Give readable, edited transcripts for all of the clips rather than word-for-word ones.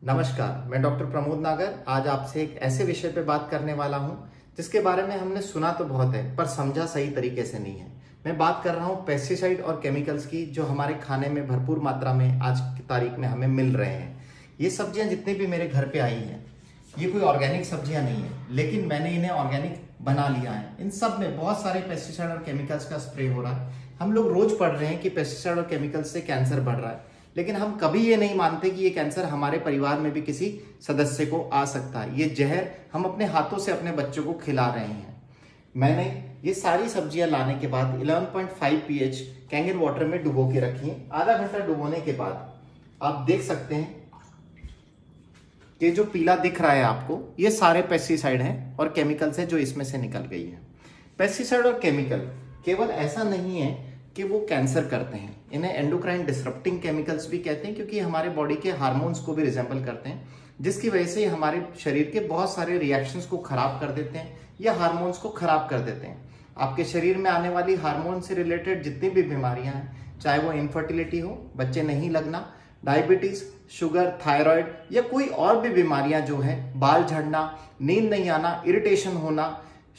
नमस्कार, मैं डॉक्टर प्रमोद नागर आज आपसे एक ऐसे विषय पे बात करने वाला हूं जिसके बारे में हमने सुना तो बहुत है पर समझा सही तरीके से नहीं है। मैं बात कर रहा हूं पेस्टिसाइड और केमिकल्स की जो हमारे खाने में भरपूर मात्रा में आज की तारीख में हमें मिल रहे हैं। ये सब्जियां जितनी भी मेरे घर पे आई हैं ये कोई ऑर्गेनिक सब्जियां नहीं है, लेकिन मैंने इन्हें ऑर्गेनिक बना लिया है। इन सब में बहुत सारे पेस्टिसाइड और केमिकल्स का स्प्रे हो रहा है। हम लोग रोज पढ़ रहे हैं कि पेस्टिसाइड और केमिकल्स से कैंसर बढ़ रहा है, लेकिन हम कभी ये नहीं मानते कि ये कैंसर हमारे परिवार में भी किसी सदस्य को आ सकता है। ये जहर हम अपने हाथों से अपने बच्चों को खिला रहे हैं। मैंने ये सारी सब्जियां लाने के बाद 11.5 pH कैंगन वाटर में डुबो के रखी है। आधा घंटा डुबोने के बाद आप देख सकते हैं कि जो पीला दिख रहा है आपको, ये सारे पेस्टिसाइड हैं और केमिकल्स हैं जो इसमें से निकल गई है। पेस्टिसाइड और केमिकल केवल ऐसा नहीं है कि वो कैंसर करते हैं, इन्हें एंडोक्राइन डिसरप्टिंग केमिकल्स भी कहते हैं क्योंकि हमारे बॉडी के हार्मोन्स को भी रिजेंबल करते हैं, जिसकी वजह से हमारे शरीर के बहुत सारे रिएक्शंस को खराब कर देते हैं या हार्मोन्स को खराब कर देते हैं। आपके शरीर में आने वाली हार्मोन से रिलेटेड जितनी भी बीमारियां हैं, चाहे वो इनफर्टिलिटी हो, बच्चे नहीं लगना, डायबिटीज, शुगर, थायराइड या कोई और भी बीमारियां जो है, बाल झड़ना, नींद नहीं आना, इरिटेशन होना,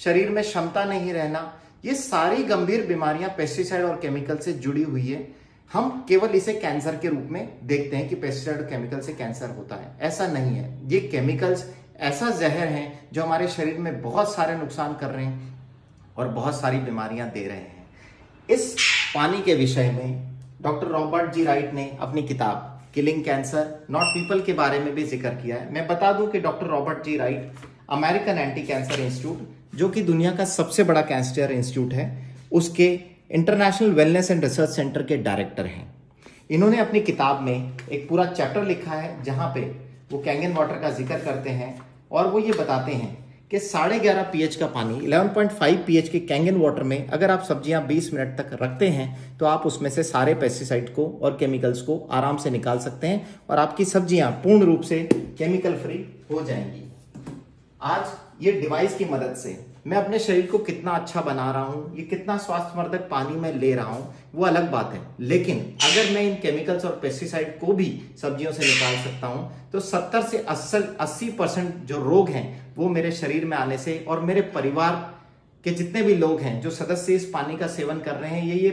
शरीर में क्षमता नहीं रहना, ये सारी गंभीर बीमारियां पेस्टिसाइड और केमिकल से जुड़ी हुई है। हम केवल इसे कैंसर के रूप में देखते हैं कि पेस्टिसाइड और केमिकल से कैंसर होता है, ऐसा नहीं है। ये केमिकल्स ऐसा जहर हैं जो हमारे शरीर में बहुत सारे नुकसान कर रहे हैं और बहुत सारी बीमारियां दे रहे हैं। इस पानी के विषय में डॉक्टर रॉबर्ट जी राइट ने अपनी किताब किलिंग कैंसर नॉट पीपल के बारे में भी जिक्र किया है। मैं बता दूं कि doctor Robert G Wright American anti cancer institute, जो कि दुनिया का सबसे बड़ा कैंसर इंस्टीट्यूट है, उसके international wellness and research centre के डायरेक्टर हैं। इन्होंने अपनी किताब में एक पूरा चैप्टर लिखा है जहां पे वो कैंगन वाटर का जिक्र करते हैं और वो ये बताते हैं कि 11.5 pH का पानी 11.5 pH के कैंगन वाटर में अगर आप सब्जियां 20 मिनट तक रखते हैं तो आप उसमें से सारे पेस्टिसाइड को और केमिकल्स को आराम से निकाल सकते हैं और आपकी सब्जियां पूर्ण रूप से केमिकल फ्री हो जाएंगी। आज ये डिवाइस की मदद से मैं अपने शरीर को कितना अच्छा बना रहा हूं, ये कितना स्वास्थ्यवर्धक पानी में ले रहा हूं, वो अलग बात है। लेकिन अगर मैं इन केमिकल्स और पेस्टिसाइड को भी सब्जियों से निकाल सकता हूं तो 70 से 80% जो रोग हैं वो मेरे शरीर में आने से और मेरे परिवार के जितने भी लोग हैं जो सदस्य इस पानी का सेवन कर रहे हैं, ये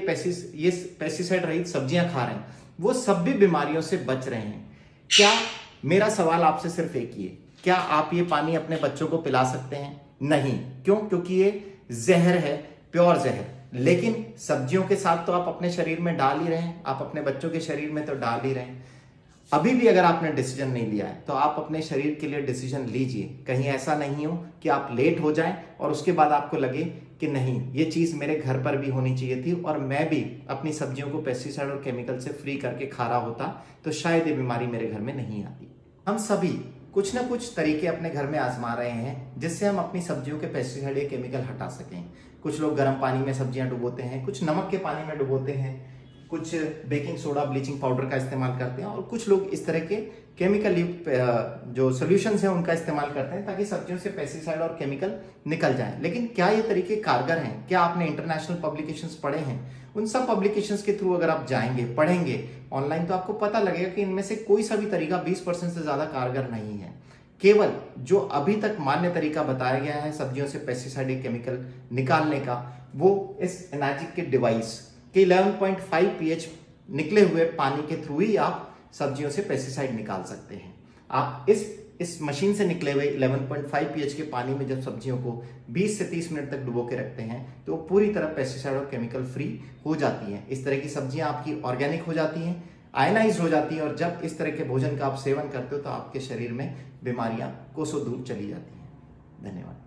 पेस्टिसाइड रहित सब्जियां खा रहे हैं, वो सब भी बीमारियों से बच रहे हैं। क्या मेरा सवाल आपसे सिर्फ एक ही है, क्या आप ये पानी अपने बच्चों को पिला सकते हैं? नहीं। क्यों? क्योंकि ये जहर है, प्योर जहर। लेकिन सब्जियों के साथ तो आप अपने शरीर में डाल ही रहे हैं, आप अपने बच्चों के शरीर में तो डाल ही रहे हैं। अभी भी अगर आपने डिसीजन नहीं लिया है तो आप अपने शरीर के लिए डिसीजन लीजिए। कहीं ऐसा नहीं हो कि आप लेट हो जाएं और उसके बाद आपको लगे कि नहीं, ये चीज मेरे घर पर भी होनी चाहिए थी और मैं भी अपनी सब्जियों को पेस्टिसाइड और केमिकल से फ्री करके खा रहा होता तो शायद ये बीमारी मेरे घर में नहीं आती। हम सभी कुछ ना कुछ तरीके अपने घर में आजमा रहे हैं जिससे हम अपनी सब्जियों के पेस्टिसाइड या केमिकल हटा सकें। कुछ लोग गर्म पानी में सब्जियां डुबोते हैं, कुछ नमक के पानी में डुबोते हैं, कुछ बेकिंग सोडा, ब्लीचिंग पाउडर का इस्तेमाल करते हैं और कुछ लोग इस तरह के केमिकल युक्त जो सॉल्यूशंस हैं उनका इस्तेमाल करते हैं ताकि सब्जियों से पेस्टिसाइड और केमिकल निकल जाएं। लेकिन क्या ये तरीके कारगर हैं? क्या आपने इंटरनेशनल पब्लिकेशंस पढ़े हैं? उन सब पब्लिकेशंस के थ्रू अगर आप जाएंगे, पढ़ेंगे ऑनलाइन, तो आपको पता लगेगा कि इनमें से कोई सा भी तरीका 20% से ज्यादा कारगर नहीं है। केवल जो अभी तक मान्य तरीका बताया गया है सब्जियों से पेस्टिसाइड या केमिकल निकालने का, वो इस एनाजिक के डिवाइस के 11.5 pH निकले हुए पानी के थ्रू ही आप सब्जियों से पेस्टिसाइड निकाल सकते हैं। आप इस मशीन से निकले हुए 11.5 pH के पानी में जब सब्जियों को 20 से 30 मिनट तक डुबो के रखते हैं तो पूरी तरह पेस्टिसाइड और केमिकल फ्री हो जाती हैं। इस तरह की सब्जियां आपकी ऑर्गेनिक हो जाती हैं, आयनाइज हो जाती हैं और जब इस तरह के भोजन का आप सेवन करते हो तो आपके शरीर में बीमारियां कोसों दूर चली जाती हैं। धन्यवाद।